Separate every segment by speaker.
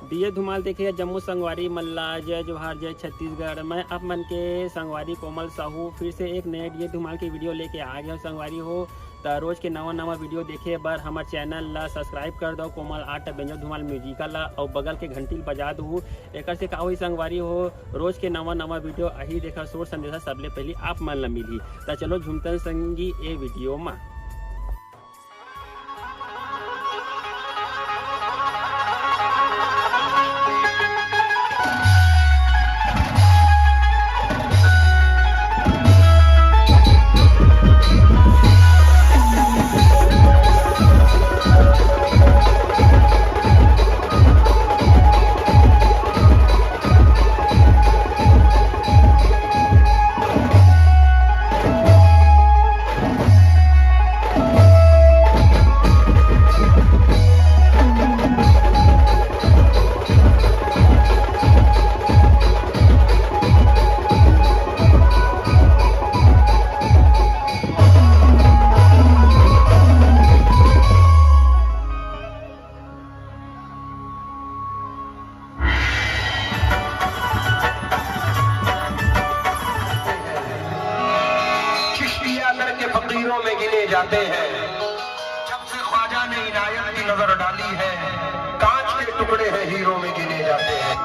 Speaker 1: दिए धुमाल देखिए जम्मू संगवारी मल्ला जय जोहार जय छत्तीसगढ़। मैं आप मन के संगवारी कोमल साहू फिर से एक नए दिए धुमाल की वीडियो लेके आ गया संगवारी हो। तो रोज के नवा वीडियो देखे बर हमारे चैनल ला सब्सक्राइब कर दो कोमल आर्ट बेंजो धुमाल म्यूजिकल ला और बगल के घंटी बजा दू। एक से का हुई संगवारी हो रोज के नवा वीडियो अही देखा सोर संदेशा सबले पहले आप मन ला मिली। तो चलो झुमतन संगी ए वीडियो में।
Speaker 2: फकीरों में गिने जाते हैं। जब से ख्वाजा ने इनायत की नजर डाली है, कांच के टुकड़े हैं हीरो में गिने जाते हैं।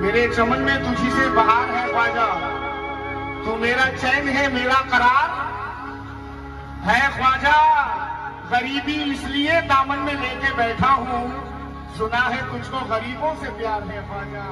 Speaker 3: मेरे चमन में तुझी से बहार है ख्वाजा, तू मेरा चैन है मेरा करार है ख्वाजा। गरीबी इसलिए दामन में लेके बैठा हूँ, सुना है तुझको गरीबों से प्यार है ख्वाजा।